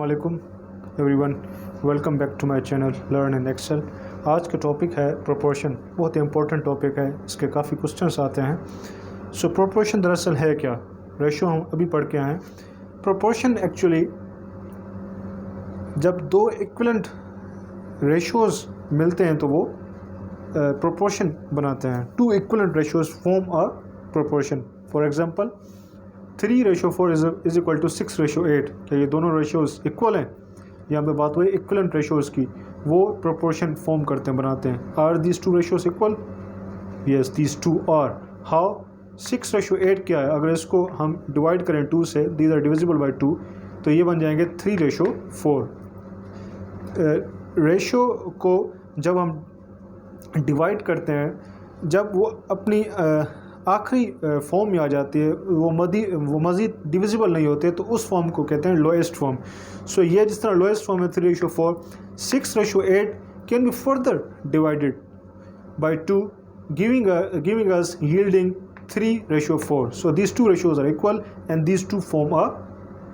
अस्सलामुअलैकुम everyone, welcome back to my channel Learn in Excel. आज का टॉपिक है प्रोपोर्शन। बहुत ही इंपॉर्टेंट टॉपिक है, इसके काफ़ी क्वेश्चंस आते हैं। सो प्रोपोर्शन दरअसल है क्या? रेशो हम अभी पढ़ के आए हैं। प्रोपोर्शन एक्चुअली जब दो इक्विवेलेंट रेशोज़ मिलते हैं तो वो प्रोपोर्शन बनाते हैं। Two equivalent ratios form a proportion. For example 3:4 is equal to 6:8। क्या ये दोनों रेशोज़ इक्वल हैं? यहाँ पे बात हुई इक्विवेलेंट रेशोज़ की, वो प्रोपोर्शन फॉर्म करते हैं, बनाते हैं। Are these two ratios equal? Yes, these two are. How? 6:8 क्या है? अगर इसको हम डिवाइड करें 2 से, दीज आर डिविजिबल बाई 2, तो ये बन जाएंगे 3:4। रेशो को जब हम डिवाइड करते हैं, जब वो अपनी आखिरी फॉर्म में आ जाती है, वो मज़ीद डिविजिबल नहीं होते, तो उस फॉर्म को कहते हैं लोएस्ट फॉर्म। सो ये जिस तरह लोएस्ट फॉर्म है 3:4, 6:8 can be further divided by 2, giving us yielding 3:4. So these two ratios are equal and these two form a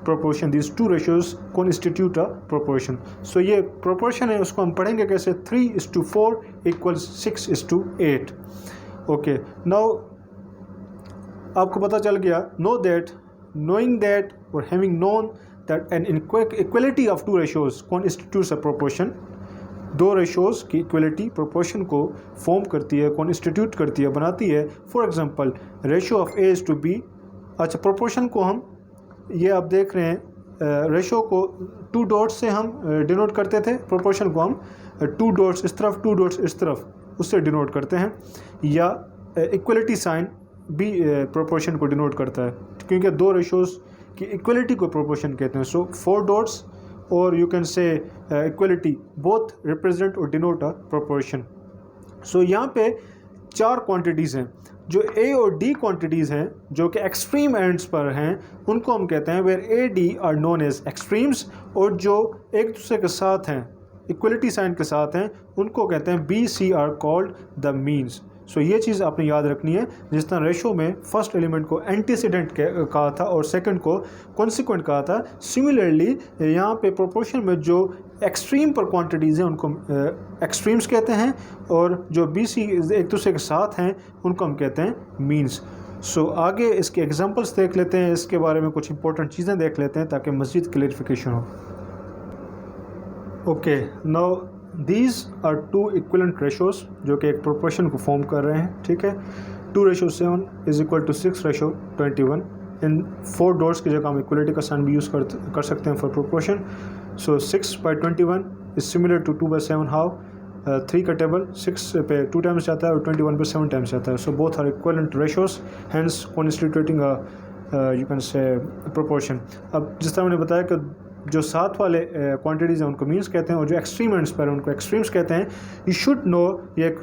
proportion. These two ratios constitute a proportion. So ये proportion है, उसको हम पढ़ेंगे कैसे? 3:4 equals 6:8. Okay, now आपको पता चल गया, knowing that or having known that an equality of two ratios constitutes a proportion. दो रेशोज़ की इक्वलिटी प्रोपोर्शन को फॉर्म करती है, कॉन्स्टिट्यूट करती है, बनाती है। For example ratio of A is to B. अच्छा, प्रोपोर्शन को हम, ये आप देख रहे हैं, रेशो को 2 डॉट्स से हम डिनोट करते थे, प्रोपोर्शन को हम 2 डॉट्स इस तरफ, 2 डॉट्स इस तरफ, उससे डिनोट करते हैं। या इक्वलिटी साइन भी प्रोपोर्शन को डिनोट करता है, क्योंकि दो रेशोज़ की इक्वलिटी को प्रोपोर्शन कहते हैं। सो 4 डॉट्स और यू कैन से इक्वलिटी बोथ रिप्रेजेंट और डिनोट अ प्रोपोर्शन। सो यहाँ पे 4 क्वांटिटीज़ हैं। जो ए और डी क्वांटिटीज़ हैं, जो कि एक्सट्रीम एंड्स पर हैं, उनको हम कहते हैं where A D are known as extremes, और जो एक दूसरे के साथ हैं, इक्वलिटी साइन के साथ हैं, उनको कहते हैं B C are called the means. So ये चीज़ आपने याद रखनी है। जिस तरह रेशो में फर्स्ट एलिमेंट को एंटीसीडेंट कहा था और सेकंड को कॉन्सिक्वेंट कहा था, सिमिलरली यहाँ पे प्रोपोर्शन में जो एक्सट्रीम पर क्वांटिटीज़ हैं उनको एक्सट्रीम्स कहते हैं, और जो बी सी एक दूसरे के साथ हैं उनको हम कहते हैं मीन्स। सो आगे इसके एग्जांपल्स देख लेते हैं, इसके बारे में कुछ इंपॉर्टेंट चीज़ें देख लेते हैं ताकि मज़ीद क्लियरिफिकेशन हो। Okay, now these are 2 equivalent ratios जो कि एक प्रोपोर्शन को फॉर्म कर रहे हैं। ठीक है, 2:7 इज इक्वल टू 6:21। इन 4 डॉट्स की जगह हम इक्वलिटी का साइन भी यूज़ कर सकते हैं for proportion. So 6/21 is similar to 2/7। How? 3 का टेबल 6 पे 2 टाइम्स जाता है और 21 पे 7 टाइम्स जाता है। So both are equivalent ratios, hence constituting you can say proportion. अब जिस तरह मैंने बताया कि जो साथ वाले क्वांटिटीज़ हैं उनको मीन्स कहते हैं, और जो एक्सट्रीम एंड्स पर हैं उनको एक्सट्रीम्स कहते हैं। यू शुड नो, ये एक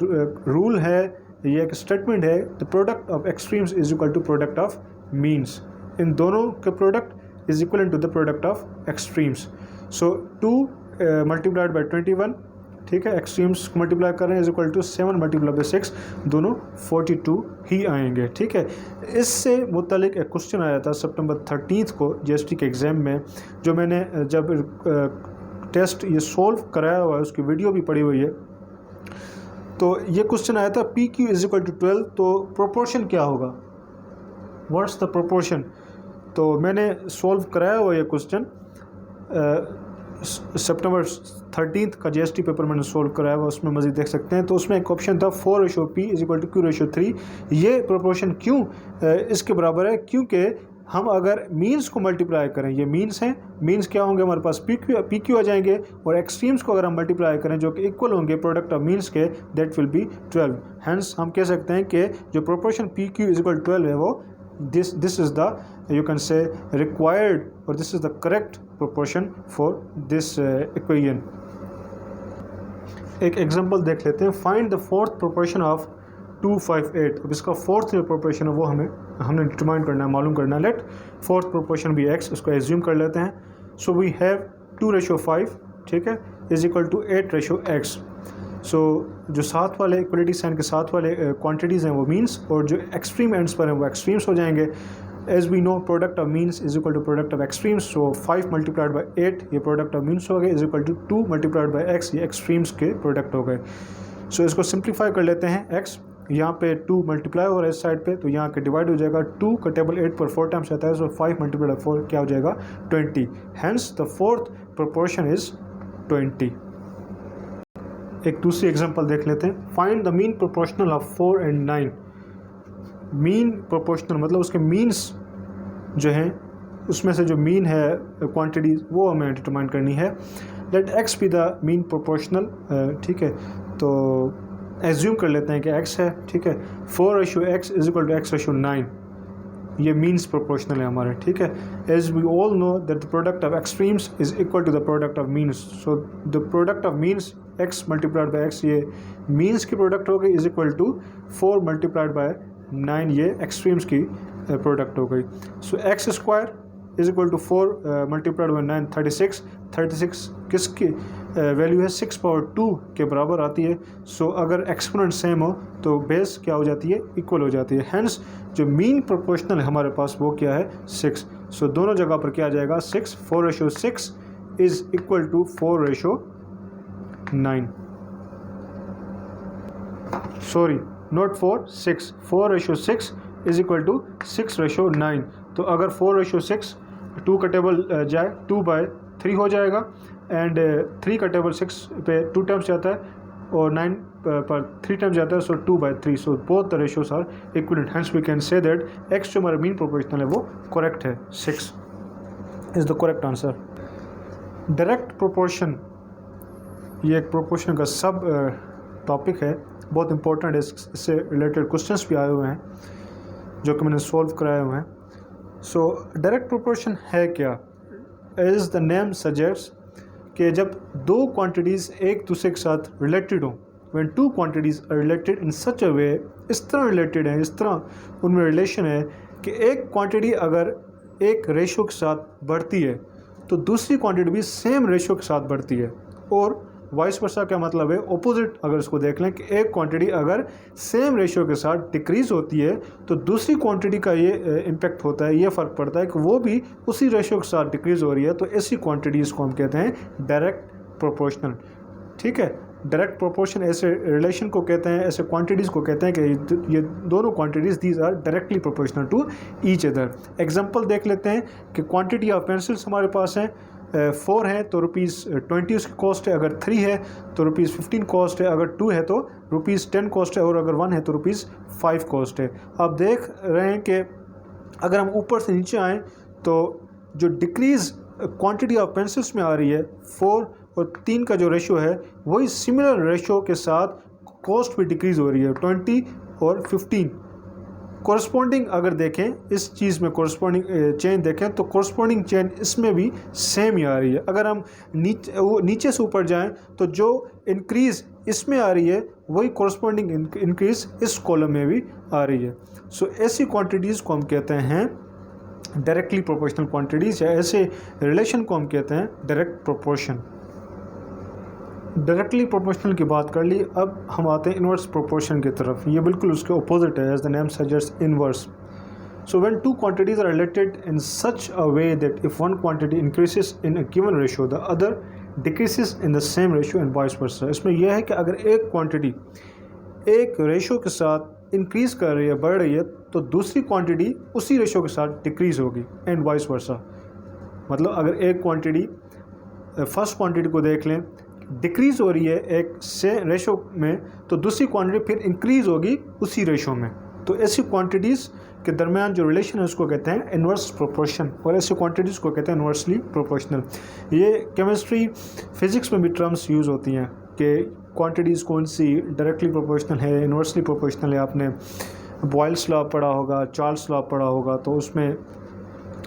रूल है, ये एक स्टेटमेंट है, the product of extremes is equal to product of means. इन दोनों के product is equal to the product of extremes. So 2 multiplied by 21, ठीक है, एक्सट्रीम्स को मल्टीप्लाई कर रहे हैं, is equal to 7 multiply by 6, दोनों 42 ही आएंगे। ठीक है, इससे मुतालिक एक क्वेश्चन आया था सितंबर 13 को जीएसटी के एग्ज़ाम में, जो मैंने जब टेस्ट ये सॉल्व कराया हुआ है उसकी वीडियो भी पड़ी हुई है। तो ये क्वेश्चन आया था P Q is equal to 12, तो प्रोपोर्शन क्या होगा? What's the proportion? तो मैंने सॉल्व कराया हुआ ये क्वेश्चन सितंबर 13 का जीएसटी पेपर मैंने सोल्व कराया हुआ, उसमें मज़ीद देख सकते हैं। तो उसमें एक ऑप्शन था 4:P is equal to Q:3। ये प्रोपोर्शन क्यों इसके बराबर है? क्योंकि हम अगर मीन्स को मल्टीप्लाई करें, ये मीन्स हैं, मीन्स क्या होंगे हमारे पास? पी क्यू आ जाएंगे, और एक्सट्रीम्स को अगर हम मल्टीप्लाई करें जो कि इक्वल होंगे प्रोडक्ट ऑफ मीन्स के, दैट विल बी 12। हैंस हम कह सकते हैं कि जो proportion P Q is equal 12 है, वो this is the, you can say, required, or this is the correct proportion for this equation. एक एग्जांपल देख लेते हैं। Find the fourth proportion of 258। अब इसका फोर्थ जो प्रोपोर्शन है वो हमने डिटरमाइन करना है, मालूम करना है। लेट फोर्थ प्रोपोर्शन भी x, उसको एज्यूम कर लेते हैं। सो वी हैव 2:5, ठीक है, इज इक्वल टू 8:x। सो जो साथ वाले इक्वलिटी साइन के साथ वाले क्वांटिटीज़ हैं वो मीन्स, और जो एक्सट्रीम एंड्स पर हैं वो एक्सट्रीम्स हो जाएंगे। As we know product of means is equal to product of extremes, so 5 multiplied by 8 ये प्रोडक्ट ऑफ मीन्स हो गए, is equal to 2 multiplied by x ये एक्सट्रीम्स के प्रोडक्ट हो गए। सो इसको सिंप्लीफाई कर लेते हैं। एक्स यहाँ पे 2 मल्टीप्लाई हो रहा है इस साइड पे, तो यहाँ के डिवाइड हो जाएगा, 2 का टेबल 8 पर 4 टाइम्स आता है, सो 5 मल्टीप्लाइड बाई 4 क्या हो जाएगा 20, hence the fourth proportion is 20। एक दूसरी एग्जांपल देख लेते हैं। Find the mean proportional of 4 and 9। Mean proportional मतलब उसके मीन्स जो हैं उसमें से जो मीन है क्वांटिटी वो हमें डिटरमाइन करनी है। Let x be the mean proportional, ठीक है, तो एज्यूम कर लेते हैं कि एक्स है, ठीक है, 4:x is equal to x/9, ये मीन्स प्रोपोर्शनल है हमारे, ठीक है। As we all know that the product of extremes is equal to the product of means, so the product of means x multiplied by x ये means की product हो गई, is equal to 4 multiplied by 9 ये extremes की product हो गई। So x square is equal to 4 multiplied by 9 36, 36 किसकी value है 6/2 के बराबर आती है। सो अगर एक्सपोनेंट सेम हो तो बेस क्या हो जाती है, इक्वल हो जाती है। हैंस जो मीन प्रोपोर्शनल है हमारे पास वो क्या है 6। सो दोनों जगह पर क्या आ जाएगा 6, 4:6 is equal to 4:9, sorry not 4, 6, 4:6 is equal to 6:9। तो अगर 4:6 2 का टेबल जाए 2/3 हो जाएगा, एंड 3 का टेबल 6 पे 2 टाइम्स जाता है और 9 पर 3 टाइम्स जाता है, so 2/3। So both the ratios are equivalent, hence we can say that x जो हमारा मीन प्रोपोर्शनल है वो करेक्ट है, 6 is the correct answer. Direct proportion ये एक प्रोपोर्शन का सब टॉपिक है, बहुत इंपॉर्टेंट है, इससे रिलेटेड क्वेश्चंस भी आए हुए हैं जो कि मैंने सॉल्व कराए हुए हैं। सो डायरेक्ट प्रोपोर्शन है क्या, एज द नेम सजेस्ट कि जब दो क्वांटिटीज़ एक दूसरे के साथ रिलेटेड हों, when two quantities are related in such a way, इस तरह रिलेटेड हैं, इस तरह उनमें रिलेशन है कि एक क्वांटिटी अगर एक रेशो के साथ बढ़ती है तो दूसरी क्वांटिटी भी सेम रेशो के साथ बढ़ती है, और वाइस वर्सा क्या मतलब है, ऑपोजिट अगर इसको देख लें कि एक क्वांटिटी अगर सेम रेशियो के साथ डिक्रीज़ होती है तो दूसरी क्वांटिटी का ये इम्पैक्ट होता है, ये फ़र्क पड़ता है कि वो भी उसी रेशियो के साथ डिक्रीज़ हो रही है, तो ऐसी क्वांटिटीज़ को हम कहते हैं डायरेक्ट प्रोपोर्शनल, ठीक है। डायरेक्ट प्रोपोर्शन ऐसे रिलेशन को कहते हैं, ऐसे क्वांटिटीज़ को कहते हैं कि ये दोनों quantities these are directly proportional to each other. Example देख लेते हैं कि क्वांटिटी ऑफ पेंसिल्स हमारे पास हैं, 4 है तो ₹20 उसकी कॉस्ट है, अगर 3 है तो ₹15 कॉस्ट है, अगर 2 है तो ₹10 कॉस्ट है, और अगर 1 है तो ₹5 कॉस्ट है। आप देख रहे हैं कि अगर हम ऊपर से नीचे आएँ तो जो डिक्रीज़ क्वांटिटी ऑफ पेंसिल्स में आ रही है 4 और 3 का जो रेशो है वही सिमिलर रेशो के साथ कॉस्ट भी डिक्रीज़ हो रही है 20 और 15। कॉरस्पॉन्डिंग अगर देखें इस चीज़ में कॉरस्पॉन्डिंग चेन देखें तो कॉरस्पॉन्डिंग चेन इसमें भी सेम ही आ रही है। अगर हम नीचे से ऊपर जाएं तो जो इंक्रीज़ इसमें आ रही है वही कॉरस्पॉन्डिंग इंक्रीज़ इस कॉलम में भी आ रही है। सो ऐसी क्वांटिटीज़ को हम कहते हैं डायरेक्टली प्रोपोर्शनल क्वांटिटीज़, या ऐसे रिलेशन को हम कहते हैं डायरेक्ट प्रोपोर्शन। डायरेक्टली प्रोपोर्शनल की बात कर ली, अब हम आते हैं इन्वर्स प्रोपोर्शन की तरफ। ये बिल्कुल उसके अपोजिट है, as the name suggest inverse. So when two quantities are related in such a way that if one quantity increases in a given ratio the other decreases in the same ratio and vice versa. इसमें यह है कि अगर एक quantity एक ratio के साथ increase कर रही है, बढ़ रही है, तो दूसरी क्वांटिटी उसी रेशियो के साथ डिक्रीज होगी, एंड वाइस वर्सा। मतलब अगर एक क्वांटिटी फर्स्ट क्वांटिटी को देख लें डिक्रीज़ हो रही है एक से रेशो में, तो दूसरी क्वांटिटी फिर इंक्रीज़ होगी उसी रेशो में। तो ऐसी क्वांटिटीज़ के दरमियान जो रिलेशन है उसको कहते हैं इन्वर्स प्रोपोर्शन, और ऐसी क्वांटिटीज़ को कहते हैं इन्वर्सली प्रोपोर्शनल। ये केमिस्ट्री फिज़िक्स में भी टर्म्स यूज़ होती हैं कि क्वांटिटीज़ कौन सी डायरेक्टली प्रोपोर्शनल है, इन्वर्सली प्रोपोर्शनल है। आपने बॉयल्स लॉ पढ़ा होगा, चार्ल्स लॉ पढ़ा होगा, तो उसमें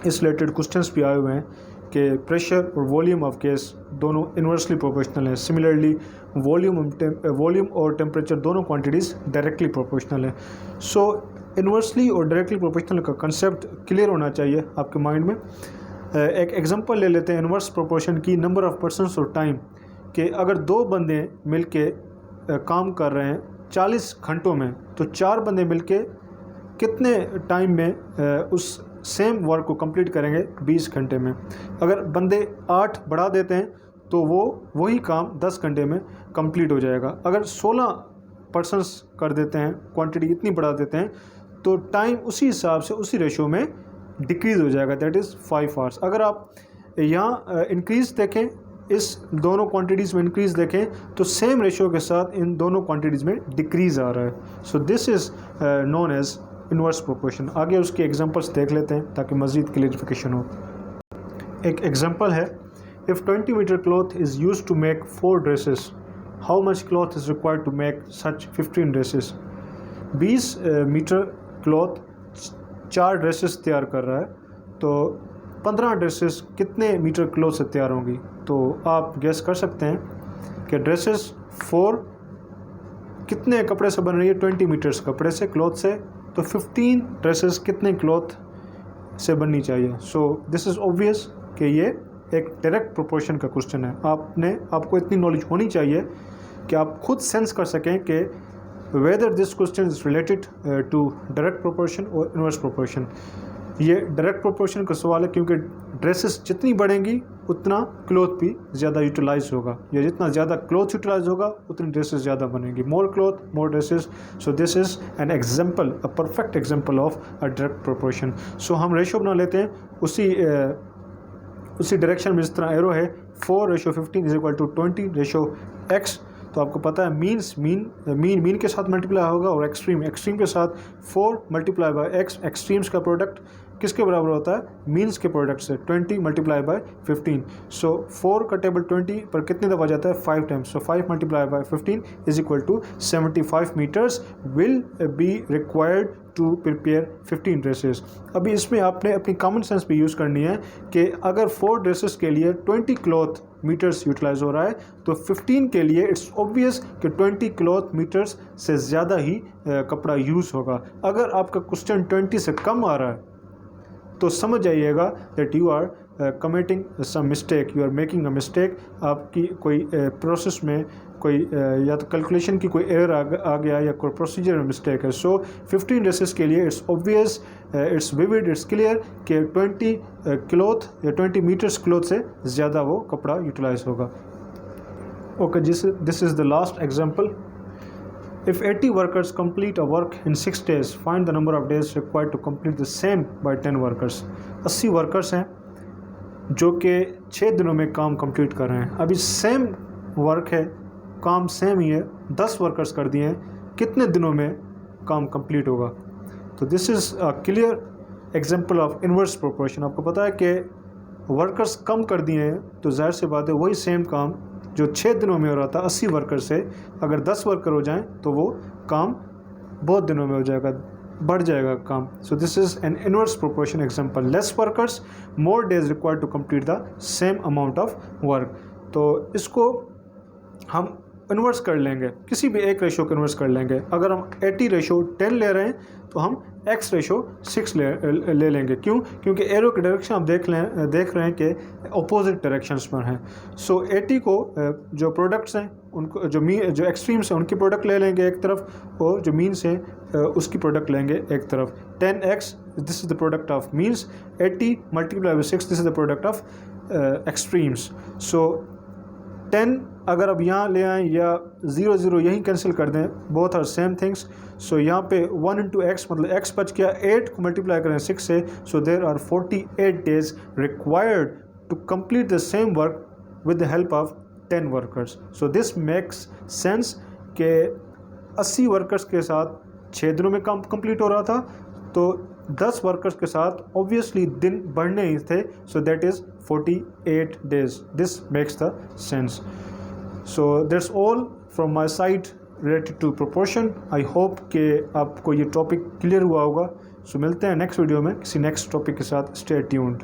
इस रिलेटेड क्वेश्चंस भी आए हुए हैं कि प्रेशर और वॉल्यूम ऑफ गैस दोनों इन्वर्सली प्रोपोर्शनल है। सिमिलरली वॉल्यूम और टेम्परेचर दोनों क्वांटिटीज़ डायरेक्टली प्रोपोर्शनल है। सो इन्वर्सली और डायरेक्टली प्रोपोर्शनल का कंसेप्ट क्लियर होना चाहिए आपके माइंड में। एक एग्जांपल ले लेते हैं इन्वर्स प्रोपोर्शन की, नंबर ऑफ पर्सन्स और टाइम, कि अगर 2 बंदे मिलके काम कर रहे हैं 40 घंटों में, तो 4 बंदे मिलके कितने टाइम में उस सेम वर्क को कंप्लीट करेंगे 20 घंटे में। अगर बंदे 8 बढ़ा देते हैं तो वो वही काम 10 घंटे में कंप्लीट हो जाएगा। अगर 16 पर्सन्स कर देते हैं, क्वांटिटी इतनी बढ़ा देते हैं, तो टाइम उसी हिसाब से उसी रेशो में डिक्रीज़ हो जाएगा, दैट इज़ 5 आवर्स। अगर आप यहाँ इंक्रीज़ देखें, इस दोनों क्वांटिटीज़ में इंक्रीज़ देखें तो सेम रेशो के साथ इन दोनों क्वांटिटीज़ में डिक्रीज़ आ रहा है। So this is known as inverse proportion. आगे उसके एग्जांपल्स देख लेते हैं ताकि मज़ीद क्लियरिफिकेशन हो। एक एग्जांपल है, if 20 metre cloth is used to make 4 dresses, how much cloth is required to make such 15 dresses. 20 metre cloth 4 dresses तैयार कर रहा है, तो 15 ड्रेसेस कितने मीटर क्लॉथ से तैयार होंगी। तो आप गेस कर सकते हैं कि ड्रेसेस 4 कितने कपड़े से बन रही है, 20 मीटर्स कपड़े से, क्लॉथ से, तो 15 ड्रेसेस कितने क्लॉथ से बननी चाहिए। सो दिस इज़ ऑब्वियस कि ये एक डायरेक्ट प्रोपोर्शन का क्वेश्चन है। आपको इतनी नॉलेज होनी चाहिए कि आप खुद सेंस कर सकें कि whether this question is related to direct proportion और इनवर्स प्रोपोर्शन। ये डायरेक्ट प्रोपोर्शन का सवाल है क्योंकि ड्रेसेस जितनी बढ़ेंगी उतना क्लॉथ भी ज़्यादा यूटिलाइज होगा, या जितना ज़्यादा क्लॉथ यूटिलाइज होगा उतनी ड्रेसेस ज़्यादा बनेंगी। More cloth more dresses. So this is an example, a perfect example of a direct proportion. So हम रेशो बना लेते हैं उसी डायरेक्शन में, जिस तरह एरो है 4:15 इज इक्वल टू 20:x। तो आपको पता है मीन के साथ मल्टीप्लाई होगा और एक्सट्रीम के साथ 4 मल्टीप्लाई बाय एक्स। एक्सट्रीम्स का प्रोडक्ट किसके बराबर होता है, मीन्स के प्रोडक्ट से, 20 मल्टीप्लाई बाय 15। सो 4 का टेबल 20 पर कितने दफ़ा जाता है, 5 times. So 5 multiply by 15 is equal to 75 metres will be required to prepare 15 dresses. अभी इसमें आपने अपनी कॉमन सेंस भी यूज़ करनी है कि अगर 4 ड्रेसेस के लिए 20 क्लॉथ मीटर्स यूटिलाइज हो रहा है, तो 15 के लिए इट्स ऑब्वियस कि 20 क्लॉथ मीटर्स से ज़्यादा ही कपड़ा यूज़ होगा। अगर आपका क्वेश्चन 20 से कम आ रहा है तो समझ जाइएगा that you are committing some mistake, you are making a mistake. आपकी कोई प्रोसेस में कोई या तो कैलकुलेशन की कोई एरर आ गया या कोई प्रोसीजर में मिस्टेक है। सो 15 ड्रेसेस के लिए it's obvious, it's vivid, it's clear कि 20 क्लॉथ या 20 मीटर्स क्लॉथ से ज़्यादा वो कपड़ा यूटिलाइज होगा। Okay, this is the last example. If 80 workers complete a work in 6 days, find the number of days required to complete the same by 10 workers. 80 workers हैं जो कि 6 दिनों में काम कंप्लीट कर रहे हैं। अभी सेम वर्क है, काम सेम ही है, 10 वर्कर्स कर दिए हैं, कितने दिनों में काम कंप्लीट होगा। तो this is a clear example of inverse proportion. आपको पता है कि वर्कर्स कम कर दिए हैं तो जाहिर सी बात है वही सेम काम जो 6 दिनों में हो रहा था 80 वर्कर से, अगर 10 वर्कर हो जाएं तो वो काम बहुत दिनों में हो जाएगा, बढ़ जाएगा काम। So this is an inverse proportion example. Less workers more days required to complete the same amount of work. तो इसको हम इन्वर्स कर लेंगे, किसी भी एक रेशो को इन्वर्स कर लेंगे। अगर हम 80:10 ले रहे हैं तो हम x/6 ले लेंगे। क्यों? क्योंकि एरो की डायरेक्शन आप देख रहे हैं कि अपोजिट डायरेक्शंस पर हैं। सो 80 को जो प्रोडक्ट्स हैं उनको जो एक्सट्रीम्स हैं उनकी प्रोडक्ट ले लेंगे एक तरफ, और जो मीन्स हैं उसकी प्रोडक्ट लेंगे एक तरफ। 10x this is the product of means, 80 multiply by 6 this is the product of extremes. So 10 अगर अब यहाँ ले आएँ या 0 यहीं कैंसिल कर दें, बोथ आर सेम थिंग्स। सो यहाँ पे 1 × x मतलब x बच गया, 8 को मल्टीप्लाई करें 6 से, so there are 48 days required to complete the same work with the help of 10 workers. So this makes sense कि 80 वर्कर्स के साथ 6 दिनों में काम कंप्लीट हो रहा था, तो 10 वर्कर्स के साथ ऑब्वियसली दिन बढ़ने ही थे। So that is 48 days. This makes the sense. So that's all from my side related to proportion. I hope कि आपको ये टॉपिक क्लियर हुआ होगा। सो मिलते हैं नेक्स्ट वीडियो में किसी नेक्स्ट टॉपिक के साथ। Stay tuned.